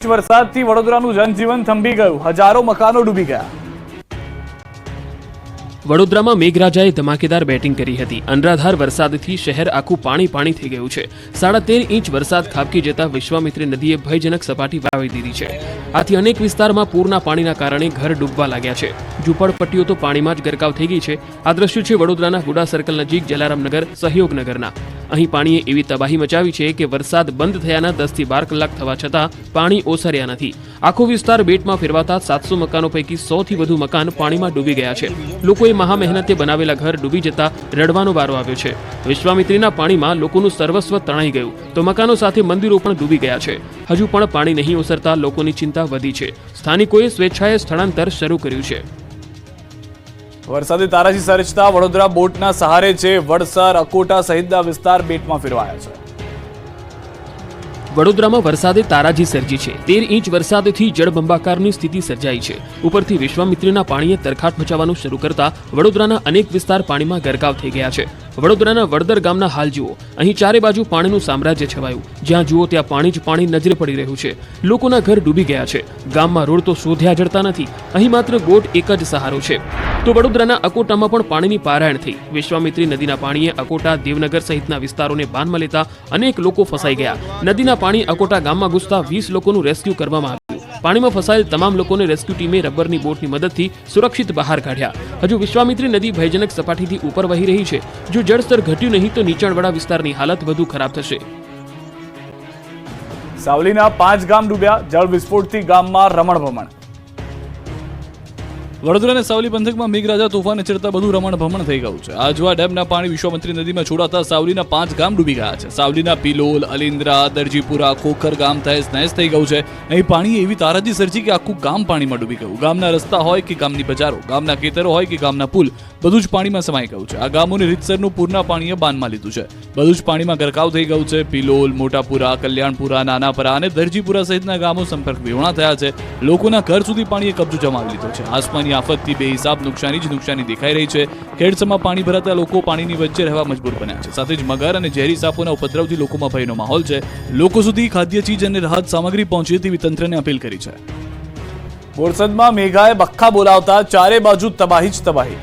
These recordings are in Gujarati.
વરસાદથી વડોદરાનું જનજીવન થંભી ગયું, હજારો મકાનો ડૂબી ગયા। વડોદરામાં મેઘરાજાએ ધમાકેદાર બેટિંગ કરી હતી। અનરાધાર વરસાદથી શહેર આખું પાણી થઈ ગયું છે। 13.5 ઇંચ વરસાદ ખાબકી જતા વિશ્વામિત્રી નદીએ ભયજનક સપાટી વાવી દીધી છે। આથી અનેક વિસ્તારમાં પૂરના પાણીના કારણે ઘર ડૂબવા લાગ્યા છે। ઝૂંપડપટ્ટીઓ તો પાણીમાં જ ગરકાવ થઈ ગઈ છે। આ દ્રશ્યો છે વડોદરાના ગુડા સર્કલ નજીક જલારામનગર સહયોગનગરના। અહીં પાણીએ એવી તબાહી મચાવી છે કે વરસાદ બંધ થયાના 10 થી 12 કલાક થવા છતાં પાણી ઓસર્યા નથી। આખો વિસ્તાર બેટમાં ફેરવાતા 700 મકાનો પૈકી 100 થી વધુ મકાન પાણીમાં ડૂબી ગયા છે। લોકોએ મહા મહેનતે બનાવેલા ઘર ડૂબી જતા રડવાનો વારો આવ્યો છે। વિશ્વામિત્રીના પાણીમાં લોકોનું સર્વસ્વ તણાઈ ગયું તો મકાનો સાથે મંદિરો પણ ડૂબી ગયા છે। હજુ પણ પાણી નહીં ઓસરતા લોકોની ચિંતા વધી છે। સ્થાનિકોએ સ્વેચ્છાએ સ્થળાંતર શરૂ કર્યું છે। વરસાદે તારાજી સર્જતા વડોદરા બોટના સહારે છે। વડસર, અકોટા સહિતના વિસ્તાર બેટમાં ફેરવાયા છે। વડોદરામાં વરસાદે તારાજી સર્જી છે। 13 ઇંચ વરસાદથી જળબંબાકારની સ્થિતિ સર્જાઈ છે। ઉપરથી વિશ્વામિત્રીના પાણીએ તરખાટ મચાવવાનું શરૂ કરતા વડોદરાના અનેક વિસ્તાર પાણીમાં ગરકાવ થઈ ગયા છે। વડોદરાના વડદર ગામના હાલ જુઓ। અહીં ચારે બાજુ પાણીનું સામ્રાજ્ય છવાયું। જ્યાં જુઓ ત્યાં પાણી જ પાણી નજરે પડી રહ્યું છે। લોકોના ઘર ડૂબી ગયા છે। ગામમાં રોડ તો શોધ્યા જડતા નથી। અહીં માત્ર બોટ એક જ સહારો છે। તો વડોદરાના અકોટામાં પણ પાણીની પારાયણ થઈ। વિશ્વામિત્રી નદીના પાણીએ અકોટા, દેવનગર સહિતના વિસ્તારોને બાનમાં લેતા અનેક લોકો ફસાઈ ગયા। નદીના પાણી અકોટા ગામમાં ઘૂસતા 20 લોકોનું રેસ્ક્યુ કરવામાં આવ્યું। પાણીમાં ફસાયેલ તમામ લોકોને રેસ્ક્યુ ટીમે રબરની બોટની મદદથી સુરક્ષિત બહાર કાઢ્યા। હજુ વિશ્વામિત્રી નદી ભયજનક સપાટીથી ઉપર વહી રહી છે। જો જળસ્તર ઘટ્યું નહીં તો નીચાણવાળા વિસ્તારની હાલત વધુ ખરાબ થશે। સાવલીના 5 ગામ ડૂબ્યા, જળ વિસ્ફોટથી ગામમાં રમણભમણ। વડોદરાના સાવલી પંથકમાં મેઘરાજા તોફાને ચડતા બધું રમણભમણ થઈ ગયું છે। આજવા ડેમના પાણી વિશ્વામિત્રી નદીમાં છોડાતા સાવલીના 5 ગામ ડૂબી ગયા છે। સાવલીના પિલોલ, અલિન્દ્રા, દરજીપુરા, ખોખર ગામ તહેસ નહેસ થઈ ગયું છે। અહીં પાણી એવી તારાજી સર્જી કે આખું ગામ પાણીમાં ડૂબી ગયું। ગામના રસ્તા હોય કે ગામની બજારો, ગામના ખેતરો હોય કે ગામના પુલ, બધું જ પાણીમાં સમાઈ ગયું છે। આ ગામોને રીતસરનું પૂરના પાણીએ બાનમાં લીધું છે। બધું જ પાણીમાં ગરકાવ થઈ ગયું છે। પિલોલ, મોટાપુરા, કલ્યાણપુરા, નાનાપરા અને દરજીપુરા સહિતના ગામો સંપર્ક વિહોણા થયા છે। લોકોના ઘર સુધી પાણીએ કબજો જમાવી લીધો છે। આસમાની આફતથી બેહિસાબ નુકસાની જ નુકસાની દેખાઈ રહી છે। ખેડસમાં પાણી ભરાતા લોકો પાણીની વચ્ચે રહેવા મજબૂર બન્યા છે। સાથે જ મગર અને ઝેરી સાપોના ઉપદ્રવથી લોકોમાં ભયનો માહોલ છે। લોકો સુધી ખાદ્ય ચીજ અને રાહત સામગ્રી પહોંચે તેવી તંત્રને અપીલ કરી છે। બોરસદમાં મેઘાએ બખ્ખા બોલાવતા ચારે બાજુ તબાહી જ તબાહી।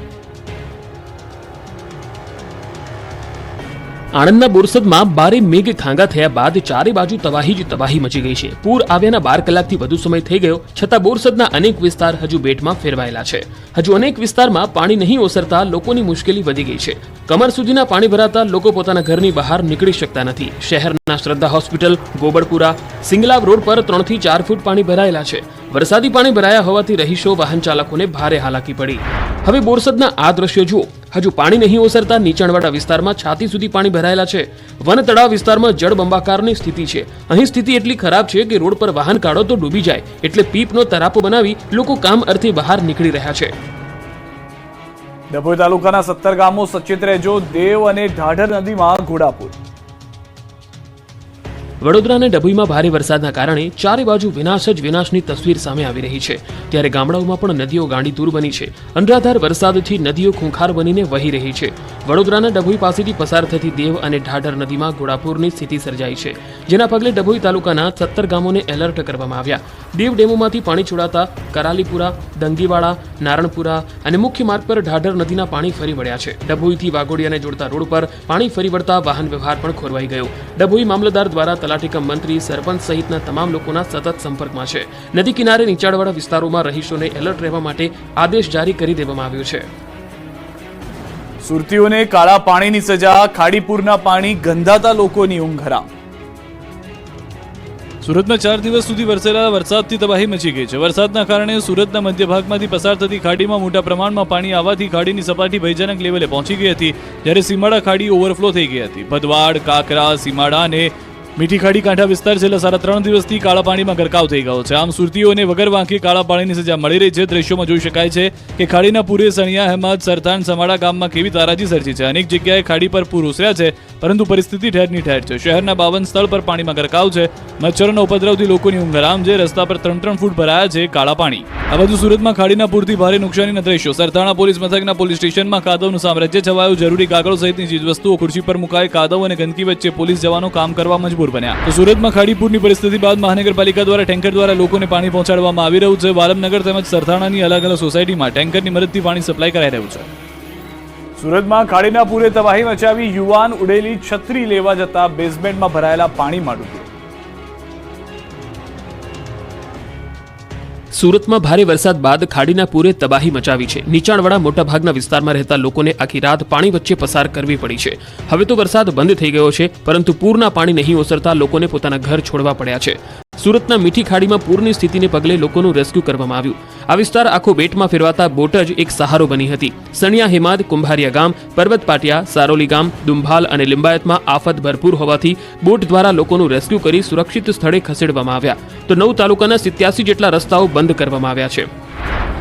આણંદના બોરસદમાં બારે મેઘ ખાંગા થયા બાદ ચારે બાજુ તબાહી જ તબાહી મચી ગઈ છે। પૂર આવ્યાના 12 કલાકથી વધુ સમય થઈ ગયો છતાં બોરસદના અનેક વિસ્તાર હજુ બેટમાં ફેરવાયેલા છે। હજુ અનેક વિસ્તારમાં પાણી નહીં ઓસરતા લોકોની મુશ્કેલી વધી ગઈ છે। કમર સુધીના પાણી ભરાતા લોકો પોતાના ઘરની બહાર નીકળી શકતા નથી। શહેરના શ્રદ્ધા હોસ્પિટલ, ગોબડપુરા, સિંગલાવ રોડ પર 3 થી 4 ફૂટ પાણી ભરાયેલા છે। વરસાદી પાણી ભરાયા હોવાથી રહીશો, વાહન ચાલકોને ભારે હાલાકી પડી। હવે બોરસદના આ દ્રશ્યો જુઓ। હજુ પાણી નહીં ઓસરતા નીચાણવાળા વિસ્તારમાં છાતી સુધી પાણી ભરાયેલા છે। વન તળાવ વિસ્તારમાં જળબંબાકારની સ્થિતિ છે। અહીં સ્થિતિ એટલી ખરાબ છે કે રોડ પર વાહન કાઢો તો ડૂબી જાય, એટલે પીપનો તરાપો બનાવી લોકો કામ અર્થે બહાર નીકળી રહ્યા છે। ડભોઈ તાલુકાના 17 ગામો સચેત રહેજો, દેવ અને ઢાઢર નદીમાં ઘોડાપુર। વડોદરા અને ડભોઈમાં ભારે વરસાદના કારણે ચારે બાજુ વિનાશ જ વિનાશની તસવીર સામે આવી રહી છે। ત્યારે ગામડાઓમાં પણ નદીઓ ગાંડીતુર બની છે। અનરાધાર વરસાદથી નદીઓ ખૂંખાર બનીને વહી રહી છે। વડોદરાના ડભોઈ પાસેથી પસાર થતી દેવ અને ઢાઢર નદીમાં ઘોડાપુરની સ્થિતિ સર્જાઈ છે। જેના પગલે ડભોઈ તાલુકાના 17 ગામોને એલર્ટ કરવામાં આવ્યા। દેવ ડેમોમાંથી પાણી છોડાતા કરાલીપુરા, દંગીવાડા, નારણપુરા અને મુખ્ય માર્ગ પર ઢાઢર નદીના પાણી ફરી વળ્યા છે। ડભોઈથી વાઘોડિયાને જોડતા રોડ પર પાણી ફરી વળતા વાહન વ્યવહાર પણ ખોરવાઈ ગયો। ડભોઈ મામલતદાર દ્વારા તલાટીકમ મંત્રી, સરપંચ સહિતના તમામ લોકોના સતત સંપર્કમાં છે। નદી કિનારે નીચાણવાળા વિસ્તારોમાં રહીશોને એલર્ટ રહેવા માટે આદેશ જારી કરી દેવામાં આવ્યો છે। સુરતીઓને કાળા પાણીની સજા, ખાડીપુરના પાણી ગંધાતા લોકોની ઊંઘ હરામ। સુરતમાં 4 દિવસ સુધી વરસેલા વરસાદથી તબાહી મચી ગઈ છે। વરસાદના કારણે સુરતના મધ્ય ભાગમાંથી પસાર થતી ખાડીમાં મોટા પ્રમાણમાં પાણી આવવાથી ખાડીની સપાટી ભયજનક લેવલે પહોંચી ગઈ હતી। જ્યારે સીમાડા ખાડી ઓવરફ્લો થઈ ગઈ હતી। ભદવાડ, કાકરા, સીમાડા અને મીઠી ખાડી કાંઠા વિસ્તાર છેલ્લા 3 દિવસથી કાળા પાણીમાં ગરકાવ થઈ ગયો છે। આમ સુરતીઓને વગર વાંકે કાળા પાણીની સજા મળી રહી છે। દ્રશ્યોમાં જોઈ શકાય છે કે ખાડીના પૂરે સણિયા, અહેમદ, સરથાણ, સમાડા ગામમાં કેવી તારાજી સર્જી છે। અનેક જગ્યાએ ખાડી પર પૂર ઓસર્યા છે, પરંતુ પરિસ્થિતિ ઠેરની ઠેર છે। શહેરના 52 સ્થળ પર પાણીમાં ગરકાવ છે। મચ્છરોના ઉપદ્રવથી લોકોની ઊંઘ હરામ છે। રસ્તા પર 3 ફૂટ ભરાયા છે કાળા પાણી। આ બધું સુરતમાં ખાડીના પૂરથી ભારે નુકસાનીના દ્રશ્યો। સરથાણા પોલીસ મથકના પોલીસ સ્ટેશનમાં કાદવનું સામ્રાજ્ય છવાયું। જરૂરી કાગળો સહિતની ચીજવસ્તુઓ ખુરશી પર મુકાઈ। કાદવ અને ગંદકી વચ્ચે પોલીસ જવાનો કામ કરવા મજબૂર ખાડીપુર બન્યા. તો સુરતમાં ખાડીપુરની પરિસ્થિતિ બાદ મહાનગરપાલિકા દ્વારા ટેન્કર દ્વારા લોકોને પાણી પહોંચાડવામાં આવી રહ્યું છે. વાલમનગર તેમજ સરથાણાની અલગ અલગ સોસાયટીમાં ટેન્કરની મદદથી પાણી સપ્લાય કરાઈ રહ્યું છે. સુરતમાં ખાડીના પૂરે તબાહી મચાવી યુવાન ઉડેલી છત્રી લેવા જતા બેઝમેન્ટમાં ભરાયેલા પાણીમાં ડૂબ્યો. સુરતમાં ભારે વરસાદ બાદ ખાડીના પૂરે તબાહી મચાવી છે. નીચાણવાળા મોટાભાગના વિસ્તારમાં રહેતા લોકોને આખી રાત પાણી વચ્ચે પસાર કરવી પડી છે. હવે તો વરસાદ બંધ થઈ ગયો છે, પરંતુ પૂરના પાણી નહીં ઓસરતા લોકોને પોતાના ઘર છોડવા પડ્યા છે. સુરતના મીઠી ખાડીમાં પૂરની સ્થિતિને પગલે લોકોનું રેસ્ક્યુ કરવામાં આવ્યું. આ વિસ્તાર આખો બેટમાં ફેરવાતા બોટ જ એક સહારો બની હતી. સણિયા હેમાદ, કુંભારિયા ગામ, પર્વત પાટિયા, સારોલી ગામ, દુંભાલ અને લિંબાયતમાં આફત ભરપૂર હોવાથી બોટ દ્વારા લોકોનું રેસ્ક્યુ કરી સુરક્ષિત સ્થળે ખસેડવામાં આવ્યા. તો 9 તાલુકાના 87 જેટલા રસ્તાઓ બંધ કરવામાં આવ્યા છે.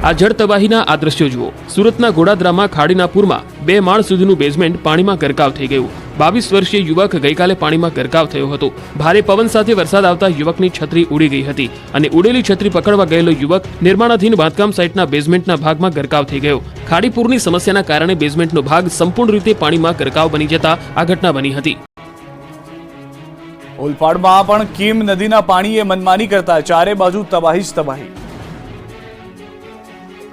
આ જળ તબાહીના આ દ્રશ્યો જુઓ. સુરતના ગોડાદરામાં ખાડીના પૂરમાં 2 માળ સુધીનું બેઝમેન્ટ પાણીમાં ગરકાવ થઈ ગયું. 22 વર્ષીય યુવક ગઈકાલે પાણીમાં ગરકાવ થયો હતો. ભારે પવન સાથે વરસાદ આવતા યુવકની છત્રી ઉડી ગઈ હતી અને ઉડેલી છત્રી પકડવા ગયેલો યુવક નિર્માણાધીન બાંધકામ સાઇટના બેઝમેન્ટના ભાગમાં ગરકાવ થઈ ગયો. ખાડીપૂરની સમસ્યાના કારણે બેઝમેન્ટનો ભાગ સંપૂર્ણ રીતે પાણીમાં ગરકાવ બની જતા આ ઘટના બની હતી. ઓલપાડમાં પણ કીમ નદીના પાણીએ મનમાની કરતા ચારે બાજુ તબાહી જ તબાહી.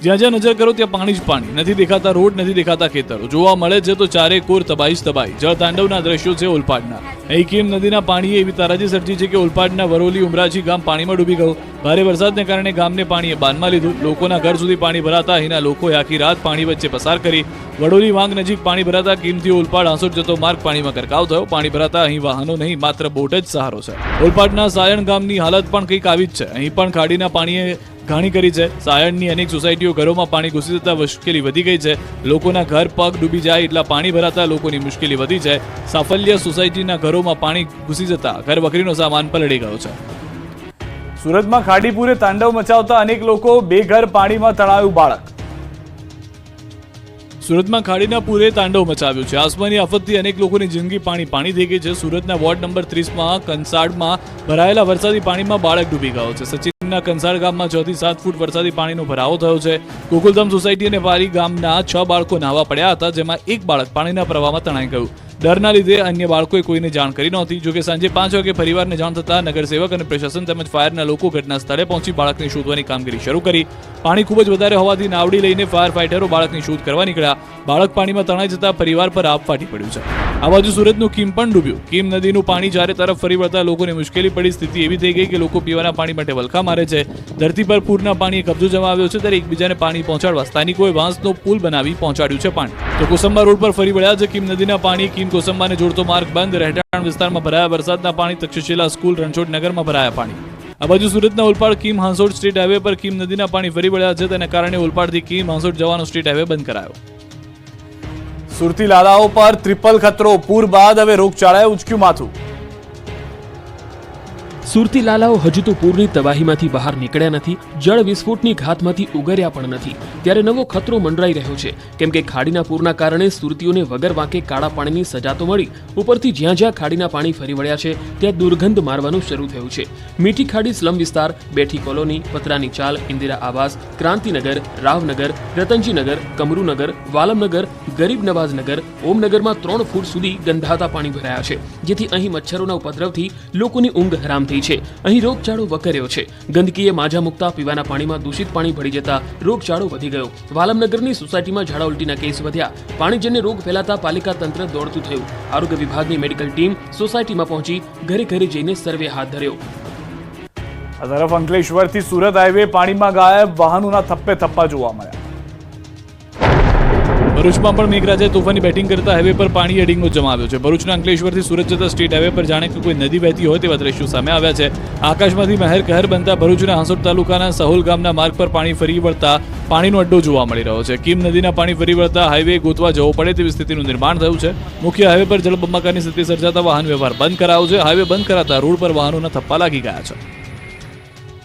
જ્યાં જ્યાં નજર કરો ત્યાં પાણી જ પાણી. નથી દેખાતા રોડ, નથી દેખાતા ખેતરો. જોવા મળે છે તો ચારે કોર તબાહી જ તબાહી. જળ તાંડવના દ્રશ્યો છે ઓલપાડના. અહીં કીમ નદીના પાણીએ એવી તારાજી સર્જી છે કે ઓલપાડના વરોલી ઉમરાજી ગામ પાણીમાં ડૂબી ગયું. ભારે વરસાદને કારણે ગામને પાણીએ બાનમાં લીધું. લોકોના ઘર સુધી પાણી ભરાતા અહીંના લોકોએ આખી રાત પાણી વચ્ચે પસાર કરી. વડોલી વાંગ નજીક પાણી ભરાતા કીમથી ઓલપાડ હાંસોટ જતો માર્ગ પાણીમાં ગરકાવ થયો. પાણી ભરાતા અહીં વાહનો નહીં, માત્ર બોટ જ સહારો છે. ઓલપાડના સાયણ ગામની હાલત પણ કંઈક આવી જ છે. અહીં પણ ખાડીના પાણીએ ઘાણી કરી છે. સાયણની અનેક સોસાયટીઓ ઘરોમાં પાણી ઘૂસી જતા મુશ્કેલી વધી ગઈ છે. લોકોના ઘર પગ ડૂબી જાય એટલા પાણી ભરાતા લોકોની મુશ્કેલી વધી છે. સાફલ્ય સોસાયટીના ઘરોમાં પાણી ઘૂસી જતા ઘર વખરીનો સામાન પલળી ગયો છે. સુરતમાં ખાડીપુરે તાંડવ મચાવતા અનેક લોકો બેઘર પાણીમાં તણાયું બાળક. સુરતમાં ખાડીના પૂરે તાંડવ મચાવ્યું છે. આસમાની આફતથી અનેક લોકોની જિંદગી પાણી થઈ ગઈ છે. સુરતના વોર્ડ નંબર 30માં કંસાડમાં ભરાયેલા વરસાદી પાણીમાં બાળક ડૂબી ગયો છે. સચિનના કંસાડ ગામમાં 6 થી 7 ફૂટ વરસાદી પાણીનો ભરાવો થયો છે. ગોકુલધામ સોસાયટી અને વારી ગામના 6 બાળકો નાહવા પડ્યા હતા, જેમાં એક બાળક પાણીના પ્રવાહમાં તણાઈ ગયું. ડરના લીધે અન્ય બાળકોએ કોઈને જાણ કરી નહોતી. જોકે સાંજે 5 વાગે પરિવારને જાણ થતા નગરસેવક અને પ્રશાસન તેમજ ફાયરના લોકો ઘટના સ્થળે પહોંચી બાળકને શોધવાની કામગીરી શરૂ કરી. પાણી ખૂબ જ વધારે હોવાથી નાવડી લઈને ફાયર ફાઇટરો બાળકની શોધ કરવા નીકળ્યા. બાળક પાણીમાં તણાઈ જતા પરિવાર પર આપ ફાટી પડ્યું છે. આ બાજુ સુરતનું કીમ પણ ડૂબ્યું. કીમ નદીનું પાણી ચારે તરફ ફરી વળતા લોકોને મુશ્કેલી પડી. સ્થિતિ એવી થઈ ગઈ કે લોકો પીવાના પાણી માટે વલખા મારે છે. ધરતી પર પૂરના પાણીએ કબજો જમાવ્યો છે, ત્યારે એકબીજાને પાણી પહોંચાડવા સ્થાનિકોએ વાંસનો પુલ બનાવી પહોંચાડ્યું છે પાણી. તો કોસંબા રોડ પર ફરી વળ્યા છે કીમ નદીના પાણી. કીમ કોસંબાને જોડતો માર્ગ બંધ. રહેઠાણ વિસ્તારમાં ભરાયા વરસાદના પાણી. તક્ષશિલા સ્કૂલ રણછોડ નગરમાં ભરાયા પાણી. આ બાજુ સુરતના ઓલપાડ કીમ હાંસોટ સ્ટ્રીટ હાઈવે પર કીમ નદીના પાણી ફરી વળ્યા છે. તેના કારણે ઓલપાડથી કીમ હાંસોટ જવાનો સ્ટ્રીટ હાઈવે બંધ કરાયો. સુરતી લાલાઓ પર ટ્રિપલ ખતરો. પૂર બાદ હવે રોગચાળાએ ઉચક્યું માથું. સુરતી લાલાઓ હજુ તો પૂરની તબાહીમાંથી બહાર નીકળ્યા નથી, જળ વિસ્ફોટની ઘાતમાંથી ઉગર્યા પણ નથી. ત્યારે નવો ખતરો મંડરાઈ રહ્યો છે, કેમ કે ખાડીના પૂરના કારણે સુરતીઓને વગર વાંકે કાળા પાણીની સજા તો મળી, ઉપરથી જ્યાં જ્યાં ખાડીના પાણી ફરી વળ્યા છે ત્યાં દુર્ગંધ મારવાનું શરૂ થયું છે. મીઠી ખાડી સ્લમ વિસ્તાર, બેઠી કોલોની, પતરાની ચાલ, ઇન્દિરા આવાસ, ક્રાંતિનગર, રાવનગર, રતનજીનગર, કમરુનગર, વાલમનગર, ગરીબ નવાઝનગર, ઓમનગરમાં 3 ફૂટ સુધી ગંધાતા પાણી ભરાયા છે, જેથી અહીં મચ્છરોના ઉપદ્રવથી લોકોની ઊંઘ હરામ થઈ છે. અહીં રોગચાળો વકર્યો છે. ગંદકીએ માજા મુકતા પીવાના પાણીમાં દૂષિત પાણી ભળી જતા રોગચાળો વધી ગયો. વાલમનગરની સોસાયટીમાં ઝાડા ઉલટીના કેસ વધ્યા. પાણીજન્ય રોગ ફેલાતા પાલિકા તંત્ર દોડતું થયું. આરોગ્ય વિભાગની મેડિકલ ટીમ સોસાયટીમાં પહોંચી ઘરે ઘરે જઈને સર્વે હાથ ધર્યો. આ તરફ અંકલેશ્વરથી સુરત હાઈવે પાણીમાં ગાયબ. વાહનોના થપ્પે થપ્પા જોવા મળ્યા. ભરૂચમાં પણ મેઘરાજાએ તોફાની બેટિંગ કરતા હાઈવે પર પાણીએ ડીંગો જમાવ્યો છે. ભરૂચના અંકલેશ્વરથી સુરત જતા સ્ટ્રીટ હાઈવે પર જાણે કે કોઈ નદી વહેતી હોય તેવા દ્રશ્યો સામે આવ્યા છે. આકાશમાંથી મહેર કહેર બનતા ભરૂચના હાંસોટ તાલુકાના સહોલ ગામના માર્ગ પર પાણી ફરી વળતા પાણીનો અડ્ડો જોવા મળી રહ્યો છે. કીમ નદીના પાણી ફરી વળતા હાઈવે ગોતવા જવો પડે તેવી સ્થિતિનું નિર્માણ થયું છે. મુખ્ય હાઈવે પર જળબંબાકારની સ્થિતિ સર્જાતા વાહન વ્યવહાર બંધ કરાયો છે. હાઈવે બંધ કરાતા રોડ પર વાહનોના થપ્પા લાગી ગયા છે.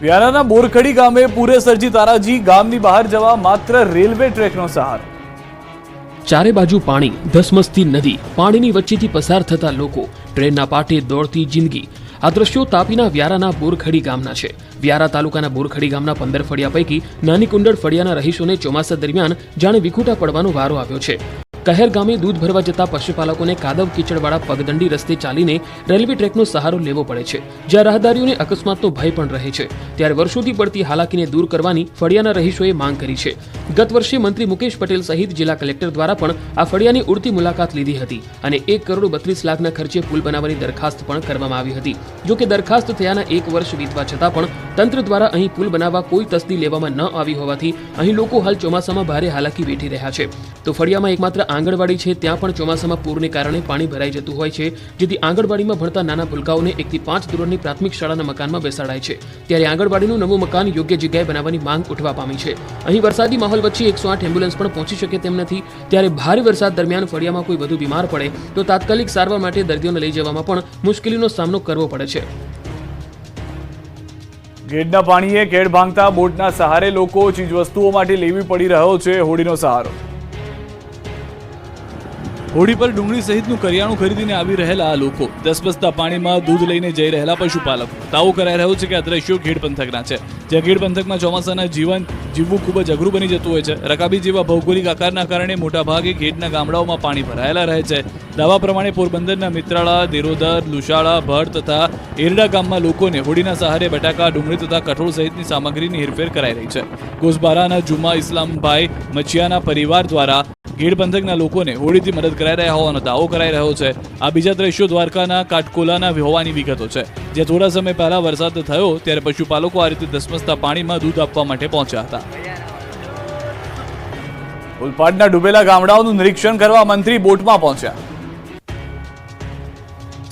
વ્યારાના બોરખડી ગામે પૂરે સર્જી તારાજી. ગામની બહાર જવા માત્ર રેલવે ટ્રેકનો સહારો. ચારે બાજુ પાણી, ધસમસતી નદી, પાણીની વચ્ચેથી પસાર થતા લોકો, ટ્રેનના પાટે દોડતી જિંદગી. આ દ્રશ્યો તાપીના વ્યારાના બોરખડી ગામના છે. વ્યારા તાલુકાના બોરખડી ગામના 15 ફળિયા પૈકી નાની કુંડળ ફળિયાના રહીશોને ચોમાસા દરમિયાન જાણે વિખૂટા પડવાનો વારો આવ્યો છે. કહેર ગામે દૂધ ભરવા જતા પશુપાલકોને કાદવ કીચડવાળા પગદંડી રસ્તે ચાલીને રેલવે ટ્રેકનો સહારો લેવો પડે છે, જ્યાં રાહદારીઓને અકસ્માતનો ભય પણ રહે છે. ત્યારે વર્ષોથી પડતી હાલાકીને દૂર કરવાની ફળિયાના રહીશોએ માંગ કરી છે. ગત વર્ષે મંત્રી મુકેશ પટેલ સહિત જિલ્લા કલેક્ટર દ્વારા પણ આ ફળિયાની ઉડતી મુલાકાત લીધી હતી અને 1,32,00,000ના ખર્ચે પુલ બનાવવાની દરખાસ્ત પણ કરવામાં આવી હતી. જો કે દરખાસ્ત થયાના 1 વર્ષ વીતવા છતાં પણ તંત્ર દ્વારા અહીં પુલ બનાવવા કોઈ તસ્દી લેવામાં ન આવી હોવાથી અહીં લોકો હાલ ચોમાસામાં ભારે હાલાકી વેઠી રહ્યા છે. તો ફળિયામાં એકમાત્ર આંગણવાડી છે, ત્યાં પણ ચોમાસામાં પૂરને કારણે પાણી ભરાઈ જતું હોય છે, જેથી આંગણવાડીમાં ભણતા નાના ભૂલકાઓને 1 થી 5 ધોરણની પ્રાથમિક શાળાના મકાનમાં બેસાડાય છે. ત્યારે આંગણવાડીનું નવું મકાન યોગ્ય જગ્યાએ બનાવવાની માંગ ઉઠવા પામી છે. અહીં વરસાદી માહોલ વચ્ચે 108 એમ્બ્યુલન્સ પણ પહોંચી શકે તેમ નથી. ત્યારે ભારે વરસાદ દરમિયાન ફળિયામાં કોઈ વધુ બીમાર પડે તો તાત્કાલિક સારવાર માટે દર્દીઓને લઈ જવામાં પણ મુશ્કેલીનો સામનો કરવો પડે છે. ગેડના પાણીએ કેડ ભાંગતા બોટના સહારે લોકો ચીજવસ્તુઓ માટે લેવી પડી રહ્યો છે હોડીનો સહારો. હોડી પર ડુંગળી સહિતનું કરિયાણું ખરીદીને આવી રહેલા આ લોકો, ધસમસતા પાણીમાં દૂધ લઈને જઈ રહેલા પશુપાલકો. દાવો કરાઈ રહ્યો છે કે આ દ્રશ્યો ખેડ પંથકના છે, જ્યાં ખેડ પંથકમાં ચોમાસાના જીવવું ખૂબ જ અઘરું બની જતું હોય છે. રકાબી જેવા ભૌગોલિક આકારના કારણે મોટાભાગે ખેડના ગામડાઓમાં પાણી ભરાયેલા રહે છે. દાવા પ્રમાણે પોરબંદરના મિત્રાળા, દેરોદર, લુશાળા, ભડ તથા એરડા ગામમાં લોકોને હોડીના સહારે બટાકા, ડુંગળી તથા કઠોળ સહિતની સામગ્રીની હેરફેર કરાઈ રહી છે. ગોસબારાના જુમા ઇસ્લામભાઈ મચિયાના પરિવાર દ્વારા ગેડ પંથકના લોકોને હોડીથી મદદ કરાઈ રહ્યા હોવાનો દાવો કરાઈ રહ્યો છે. આ બીજા દ્રશ્યો દ્વારકાના કાટકોલાના હોવાની વિગતો છે, જ્યાં થોડા સમય પહેલા વરસાદ થયો ત્યારે પશુપાલકો આ રીતે ધસમસતા પાણીમાં દૂધ આપવા માટે પહોંચ્યા હતા. ઉલપાડના ડૂબેલા ગામડાઓનું નિરીક્ષણ કરવા મંત્રી બોટમાં પહોંચ્યા.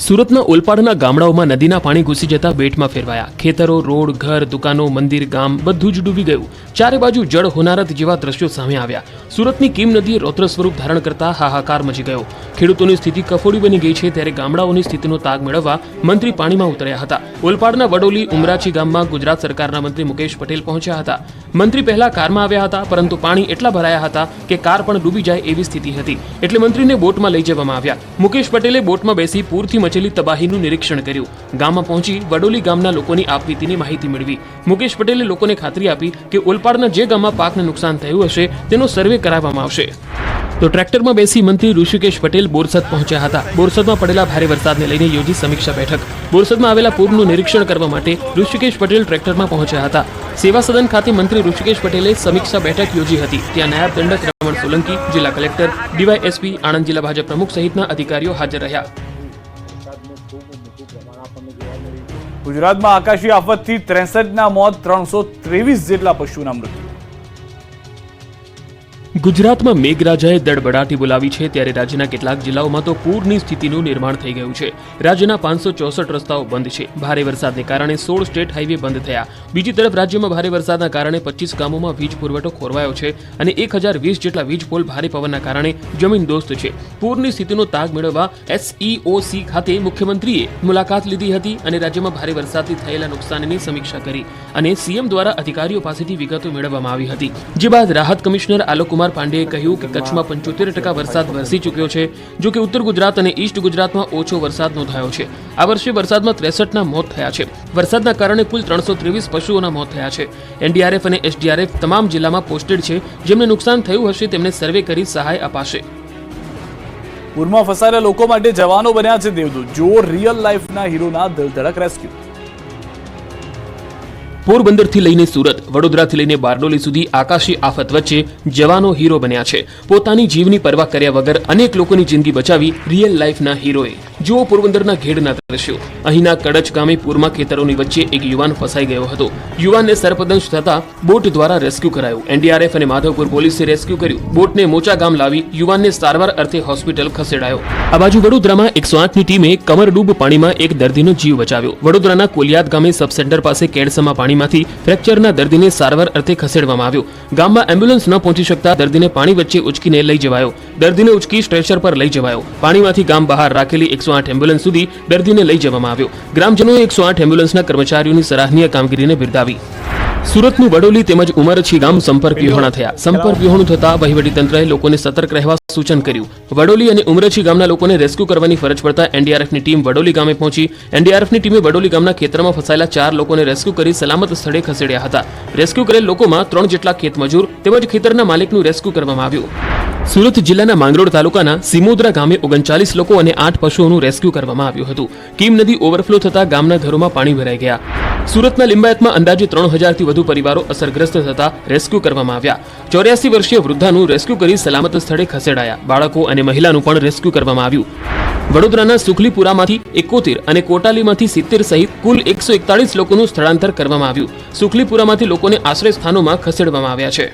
સુરતના ઓલપાડના ગામડાઓમાં નદીના પાણી ઘૂસી જતા બેટમાં ફેરવાયા. ખેતરો, રોડ, ઘર, દુકાનો, મંદિર, ગામ બધું જ ડૂબી ગયું. ચારે બાજુ જળ હોનારત જેવા દ્રશ્યો સામે આવ્યા. સુરતની કીમ નદીએ રૌદ્ર સ્વરૂપ ધારણ કરતા હાહાકાર મચી ગયો. ખેડૂતોની સ્થિતિ કફોડી બની ગઈ છે, ત્યારે ગામડાઓની સ્થિતિનો તાગ મેળવવા મંત્રી પાણીમાં ઉતર્યા હતા. ઓલપાડના વડોલી ઉમરાચી ગામમાં ગુજરાત સરકારના મંત્રી મુકેશ પટેલ પહોંચ્યા હતા. મંત્રી પહેલા કારમાં આવ્યા હતા, પરંતુ પાણી એટલા ભરાયા હતા કે કાર પણ ડૂબી જાય એવી સ્થિતિ હતી, એટલે મંત્રીને બોટમાં લઈ જવામાં આવ્યા. મુકેશ પટેલે બોટમાં બેસી પૂરથી મચેલી તબાહીનું નિરીક્ષણ કર્યું. ગામમાં પહોંચી વડોલી ગામના લોકોની આપવીતીની માહિતી મેળવી. મુકેશ પટેલે લોકોને ખાતરી આપી કે ઓલપાડના જે ગામમાં પાકને નુકસાન થયું હશે તેનો સર્વે કરાવવામાં આવશે. તો ટ્રેક્ટરમાં બેસી મંત્રી ઋષિકેશ પટેલ બોરસદ પહોંચ્યા હતા. બોરસદમાં પડેલા ભારે વરસાદને લઈને યોજી સમીક્ષા બેઠક. બોરસદમાં આવેલા પૂરનું નિરીક્ષણ કરવા માટે ઋષિકેશ પટેલ ટ્રેક્ટરમાં પહોંચ્યા હતા. સેવા સદન ખાતે મંત્રી ઋષિકેશ પટેલે સમીક્ષા બેઠક યોજી હતી. ત્યાં નાયબ દંડક રમણ સોલંકી, જિલ્લા કલેક્ટર, ડીવાયએસપી, આણંદ જિલ્લા ભાજપ પ્રમુખ સહિતના અધિકારીઓ હાજર રહ્યા. ગુજરાતમાં આકાશી આફતથી 63ના મોત, 323 જેટલા પશુના મૃત્યુ. ગુજરાતમાં મેઘરાજાએ દડબડાટી બોલાવી છે, ત્યારે રાજ્યના કેટલાક જિલ્લાઓમાં તો પૂરની સ્થિતિનું નિર્માણ થઈ ગયું છે. રાજ્યના 564 રસ્તાઓ બંધ છે. ભારે વરસાદને કારણે 16 સ્ટેટ હાઈવે બંધ થયા. બીજી તરફ રાજ્યમાં ભારે વરસાદના કારણે 25 ગામોમાં વીજ પુરવઠો ખોરવાયો છે અને 1020 જેટલા વીજ પોલ ભારે પવનના કારણે જમીનદોસ્ત છે. પૂરની સ્થિતિનો તાગ મેળવવા SEOC ખાતે મુખ્યમંત્રીએ મુલાકાત લીધી હતી અને રાજ્યમાં ભારે વરસાદથી થયેલા નુકસાનની સમીક્ષા કરી અને સીએમ દ્વારા અધિકારીઓ પાસેથી વિગતો મેળવવામાં આવી હતી. જે બાદ રાહત કમિશનર આલોક કુમાર પાંડેએ કહ્યું કે કચ્છમાં 75% વરસાદ વરસી ચૂક્યો છે, જો કે ઉત્તર ગુજરાત અને ઈસ્ટ ગુજરાતમાં ઓછો વરસાદ નોંધાયો છે. આ વર્ષે વરસાદમાં 63ના મોત થયા છે. વરસાદના કારણે કુલ 323 પશુઓના મોત થયા છે. NDRF અને SDRF તમામ જિલ્લામાં પોસ્ટેડ છે. જેમને નુકસાન થયું હશે તેમને સર્વે કરી સહાય અપાશે. પૂરમાં ફસાયેલા લોકો માટે જવાનો બન્યા છે દેવદૂત. જુઓ રિયલ લાઈફના હીરોના દિલધડક રેસ્ક્યુ. પોરબંદરથી લઈને સુરત, વડોદરાથી લઈને બારડોલી સુધી આકાશી આફત વચ્ચે જવાનો હીરો બન્યા છે. પોતાની જીવની પરવા કર્યા વગર અનેક લોકોની જિંદગી બચાવી રિયલ લાઈફના હીરોએ. જુઓ પોરબંદરના ઘેડના દ્રશ્યો. અહીંના કડચ ગામે પૂરમાં ખેતરોની વચ્ચે એક યુવાન ફસાઈ ગયો હતો. યુવાનને સરપદંશ થતા બોટ દ્વારા રેસ્ક્યુ કરાયું. NDRF અને માધવપુર પોલીસે રેસ્ક્યુ કર્યું. બોટને મોચા ગામ લાવી યુવાનને સારવાર અર્થે હોસ્પિટલ ખસેડાયો. આ બાજુ વડોદરામાં 108ની ટીમે કમરડૂબ પાણીમાં એક દર્દીનો જીવ બચાવ્યો. વડોદરાના કોલિયાદ ગામે સબ સેન્ટર પાસે કેડસમા પાણીમાંથી ફ્રેક્ચરના દર્દીને સારવાર અર્થે ખસેડવામાં આવ્યો. ગામમાં એમ્બ્યુલન્સ ન પહોંચી શકતા દર્દીને પાણી વચ્ચે ઉચકીને લઈ જવાયો. દર્દીને ઉચકી સ્ટ્રેચર પર લઈ જવાયો. પાણીમાંથી ગામ બહાર રાખેલી 108 એમ્બ્યુલન્સ સુધી દર્દીને લઈ જવામાં આવ્યો. ગ્રામજનોએ 108 એમ્બ્યુલન્સના કર્મચારીઓની સરાહનીય કામગીરીને બિરદાવી. સુરતનું વડોલી તેમજ ઉમરછી ગામ સંપર્ક વિહોણા થયા. સંપર્ક વિહોણું થતા વહીવટીતંત્રએ લોકોને સતર્ક રહેવા સૂચન કર્યું. વડોલી અને ઉમરછી ગામના લોકોને રેસ્ક્યુ કરવાની ફરજ પડતા NDRFની ટીમ વડોલી ગામે પહોંચી. NDRFની ટીમે વડોલી ગામના ખેતરમાં ફસાયેલા 4 લોકોને રેસ્ક્યુ કરી સલામત સ્થળે ખસેડ્યા હતા. રેસ્ક્યુ કરેલ લોકોમાં 3 જેટલા ખેતમજૂર તેમજ ખેતરના માલિકનું રેસ્ક્યુ કરવામાં આવ્યું. સુરત જિલ્લાના માંગરોળ તાલુકાના સિમોદરા ગામે 39 લોકો અને 8 પશુઓનું રેસ્ક્યુ કરવામાં આવ્યું હતું. કીમ નદી ઓવરફ્લો થતા ગામના ઘરોમાં પાણી ભરાઈ ગયા. સુરતના લિંબાયતમાં અંદાજે 3000 થી વધુ પરિવારો અસરગ્રસ્ત થતા રેસ્ક્યુ કરવામાં આવ્યા. 84 વર્ષીય વૃદ્ધાનું રેસ્ક્યુ કરી સલામત સ્થળે ખસેડાયા. બાળકો અને મહિલાનું પણ રેસ્ક્યુ કરવામાં આવ્યું. વડોદરાના સુખલીપુરામાંથી 71 અને કોટાલીમાંથી 70 સહિત કુલ 141 લોકોનું સ્થળાંતર કરવામાં આવ્યું. સુખલીપુરામાંથી લોકોને આશ્રય સ્થાનોમાં ખસેડવામાં આવ્યા છે.